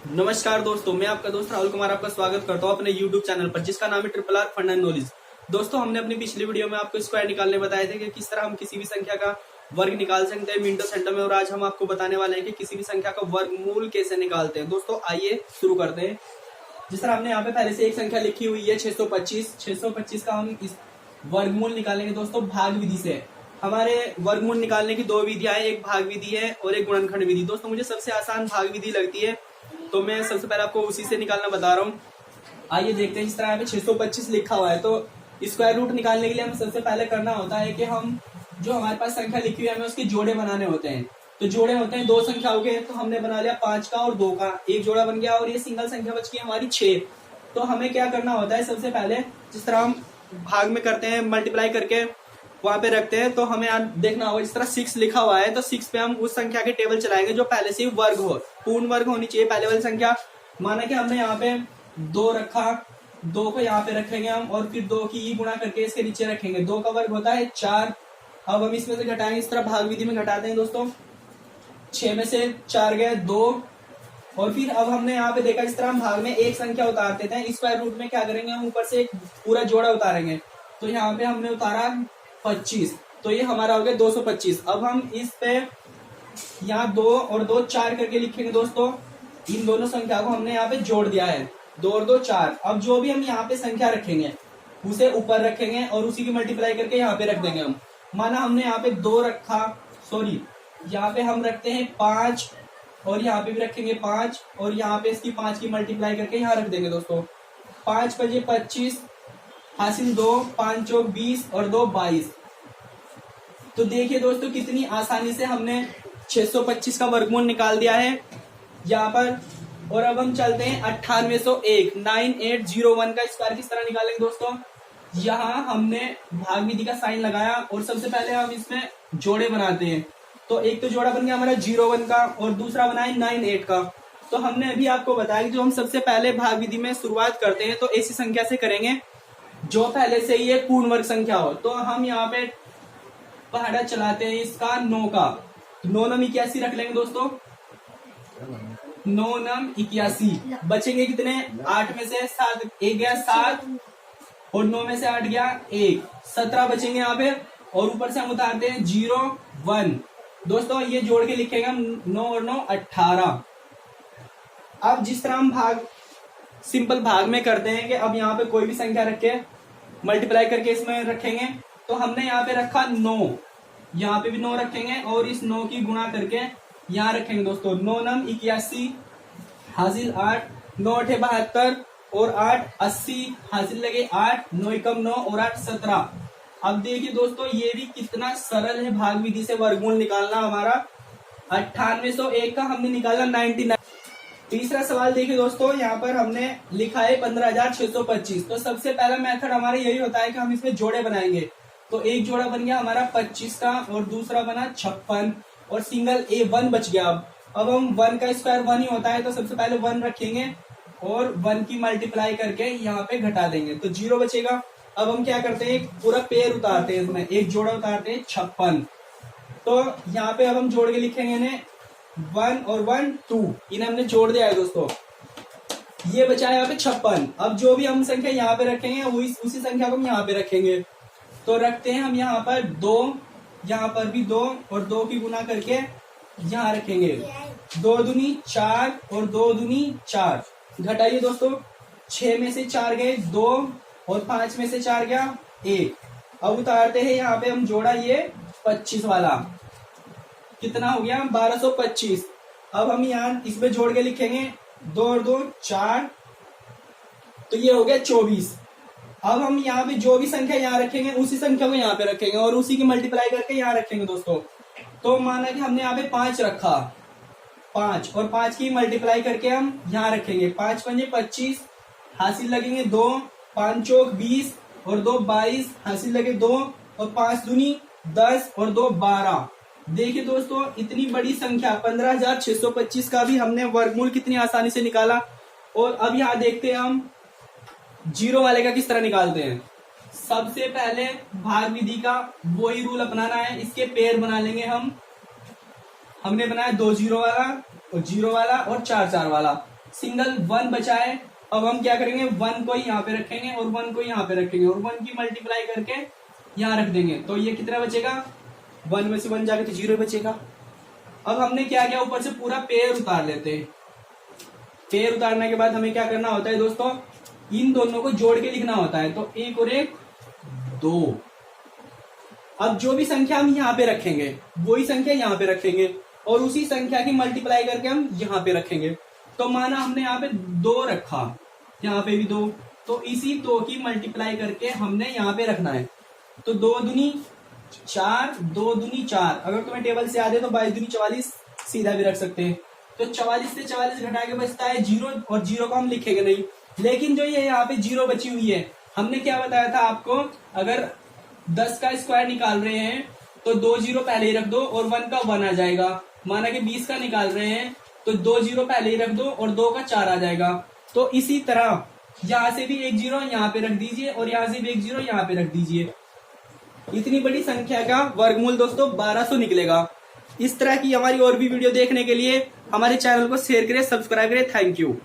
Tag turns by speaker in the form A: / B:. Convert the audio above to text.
A: नमस्कार दोस्तों, मैं आपका दोस्त राहुल कुमार आपका स्वागत करता हूं अपने YouTube चैनल पर, जिसका नाम है triple R fund and knowledge. दोस्तों, हमने अपनी पिछली वीडियो में आपको स्क्वायर निकालने बताए थे कि किस तरह हम किसी भी संख्या का वर्ग निकाल सकते हैं मिनटों सेंटर में, और आज हम आपको बताने वाले हैं कि किसी भी संख्या का वर्गमूल कैसे निकालते हैं। दोस्तों, आइए शुरू करते हैं। जिस तरह हमने यहाँ पे पहले से एक संख्या लिखी हुई है 625 का हम इस वर्गमूल निकालेंगे दोस्तों भाग विधि से। हमारे वर्गमूल निकालने की दो विधियां हैं, एक भाग विधि है और एक गुणनखंड विधि। दोस्तों, मुझे सबसे आसान भाग विधि लगती है, तो मैं सबसे पहले आपको उसी से निकालना बता रहा हूँ। आइए देखते हैं। इस तरह यहाँ पे 625 लिखा हुआ है, तो स्क्वायर रूट निकालने के लिए हमें सबसे पहले करना होता है कि हम जो हमारे पास संख्या लिखी हुई है हमें उसके जोड़े बनाने होते हैं। तो जोड़े होते हैं दो संख्याओं के, तो हमने बना लिया 5 का और 2 का, एक जोड़ा बन गया और ये सिंगल संख्या बच गई हमारी 6। तो हमें क्या करना होता है, सबसे पहले जिस तरह हम भाग में करते हैं मल्टीप्लाई करके वहां पे रखते हैं, तो हमें यहाँ देखना होगा जिस तरह 6 लिखा हुआ है तो 6 पे हम उस संख्या के टेबल चलाएंगे जो पहले से ही वर्ग हो, पूर्ण वर्ग होनी चाहिए पहले वाली संख्या। माना कि हमने यहाँ पे 2 रखा, 2 को यहाँ पे रखेंगे हम और फिर 2 की गुणा करके इसके नीचे रखेंगे। 2 का वर्ग होता है 4। अब हम इसमें से घटाएंगे, इस तरह भाग विधि में घटाते हैं दोस्तों। 6 में से 4 गए 2, और फिर अब हमने यहाँ पे देखा इस तरह हम भाग में एक संख्या उतारते थे, स्क्वायर रूट में क्या करेंगे हम ऊपर से एक पूरा जोड़ा उतारेंगे। तो यहाँ पे हमने उतारा 25, तो ये हमारा हो गया 225। अब हम इस पे यहाँ 2 और 2 4 करके लिखेंगे दोस्तों। इन दोनों संख्या को हमने यहाँ पे जोड़ दिया है, 2 और 2 4। अब जो भी हम यहाँ पे संख्या रखेंगे उसे ऊपर रखेंगे और उसी की मल्टीप्लाई करके यहाँ पे रख देंगे हम। माना हमने यहाँ पे 2 रखा, सॉरी यहाँ पे हम रखते हैं 5 और यहाँ पे भी रखेंगे 5 और यहाँ पे इसकी 5 की मल्टीप्लाई करके यहाँ रख देंगे दोस्तों। 5 5 25 हासिल 2, 5 चौक 20 और 2 22। तो देखिए दोस्तों कितनी आसानी से हमने 625 का वर्गमूल निकाल दिया है यहाँ पर। और अब हम चलते हैं 9801 का स्क्वायर किस तरह निकालेंगे दोस्तों। यहाँ हमने भाग विधि का साइन लगाया और सबसे पहले हम इसमें जोड़े बनाते हैं। तो एक तो जोड़ा बन गया हमारा 01 का और दूसरा बना है 98 का। तो हमने अभी आपको बताया कि जो हम सबसे पहले भाग विधि में शुरुआत करते हैं तो ऐसी संख्या से करेंगे जो पहले से ही एक पूर्ण वर्ग संख्या हो। तो हम यहाँ पे पहाड़ा चलाते हैं इसका 9 का, 9 नम 81 रख लेंगे दोस्तों। 9 नम 81 बचेंगे कितने, 8 में से 7 एक गया 7 और 9 में से 8 गया 1, 17 बचेंगे यहाँ पे। और ऊपर से हम उतारते हैं 0 1 दोस्तों, ये जोड़ के लिखेंगे हम 9 और 9 18। अब जिस तरह हम भाग सिंपल भाग में करते हैं कि अब यहाँ पे कोई भी संख्या रख के मल्टीप्लाई करके इसमें रखेंगे, तो हमने यहाँ पे रखा 9, यहाँ पे भी 9 रखेंगे और इस 9 की गुणा करके यहाँ रखेंगे दोस्तों। 9 नम 81 हासिल 8, 9 8 72 और 8 80 हासिल लगे 8, 9 एकम 9 और 8 17। अब देखिए दोस्तों ये भी कितना सरल है भाग विधि से वर्गमूल निकालना हमारा। 9801 का हमने निकाला 99। तीसरा सवाल देखिए दोस्तों, यहाँ पर हमने लिखा है 15625। तो सबसे पहला मेथड हमारा यही होता है कि हम इसमें जोड़े बनाएंगे। तो एक जोड़ा बन गया हमारा 25 का और दूसरा बना 56 और सिंगल ए 1 बच गया। अब हम 1 का स्क्वायर 1 ही होता है, तो सबसे पहले 1 रखेंगे और 1 की मल्टीप्लाई करके यहाँ पे घटा देंगे तो 0 बचेगा। अब हम क्या करते हैं, एक पूरा पेयर उतारते हैं, इसमें एक जोड़ा उतारते हैं 56। तो यहाँ पे अब हम जोड़ के लिखेंगे इन्हें 1 और 1 2, इन्हें हमने जोड़ दिया है दोस्तों। ये बचा है यहाँ पे 56। अब जो भी हम संख्या यहाँ पे रखेंगे उसी संख्या को हम यहाँ पे रखेंगे। तो रखते हैं हम यहाँ पर 2, यहाँ पर भी 2 और 2 की गुना करके यहाँ रखेंगे। 2 दूनी 4 और 2 दूनी 4। घटाइए दोस्तों, 6 में से 4 गए 2 और 5 में से 4 गया 1। अब उतारते हैं यहाँ पे हम जोड़ा ये 25 वाला, कितना हो गया 1225। अब हम यहाँ इसमें जोड़ के लिखेंगे 2 और 2 4, तो ये हो गया 24। अब हम यहाँ पे जो भी संख्या यहाँ रखेंगे उसी संख्या को यहाँ पे रखेंगे और उसी की मल्टीप्लाई करके यहाँ रखेंगे दोस्तों। तो माना कि हमने यहाँ पे 5 रखा, 5 और 5 की मल्टीप्लाई करके हम यहाँ रखेंगे। 5 पंजे 25 हासिल लगेंगे 2, 5 चौक 20 और 2 22 हासिल लगे 2 और 5 दूनी 10 और 2 12। देखिए दोस्तों इतनी बड़ी संख्या 15625 का भी हमने वर्गमूल कितनी आसानी से निकाला। और अब यहाँ देखते हैं हम 0 वाले का किस तरह निकालते हैं। सबसे पहले भाग विधि का वही रूल अपनाना है, इसके पेयर बना लेंगे हम। हमने बनाया 2 0 वाला और 0 वाला और 4 4 वाला। सिंगल 1 बचा है। अब हम क्या करेंगे, 1 को यहाँ पे रखेंगे और 1 को यहाँ पे रखेंगे और 1 की मल्टीप्लाई करके यहाँ रख देंगे। तो ये कितना बचेगा, 1 में से 1 जाके तो 0 बचेगा। अब हमने क्या किया, ऊपर से पूरा पेयर उतार लेते हैं। पेयर उतारने के बाद हमें क्या करना होता है दोस्तों, इन दोनों को जोड़ के लिखना होता है। तो 1 और 1 2। अब जो भी संख्या हम यहाँ पे रखेंगे वही संख्या यहाँ पे रखेंगे और उसी संख्या की मल्टीप्लाई करके हम यहाँ पे रखेंगे। तो माना हमने यहाँ पे 2 रखा, यहाँ पे भी 2, तो इसी 2 की मल्टीप्लाई करके हमने यहाँ पे रखना है। तो 2 दूनी 4, 2 दूनी 4। अगर तुम्हें टेबल से याद है तो 22 दूनी 44 सीधा भी रख सकते हैं। तो 44 से 44 घटा के बचता है 0 और 0 को हम लिखेंगे नहीं। लेकिन जो ये यहाँ पे 0 बची हुई है, हमने क्या बताया था आपको, अगर 10 का स्क्वायर निकाल रहे हैं तो 2 0 पहले ही रख दो और 1 का 1 आ जाएगा। माना कि 20 का निकाल रहे हैं तो 2 0 पहले ही रख दो और 2 का 4 आ जाएगा। तो इसी तरह यहाँ से भी 1 0 यहाँ पे रख दीजिए और यहाँ से भी 1 0 यहाँ पे रख दीजिए। इतनी बड़ी संख्या का वर्गमूल दोस्तों 1200 निकलेगा। इस तरह की हमारी और भी वीडियो देखने के लिए हमारे चैनल को शेयर करें, सब्सक्राइब करें। Thank you.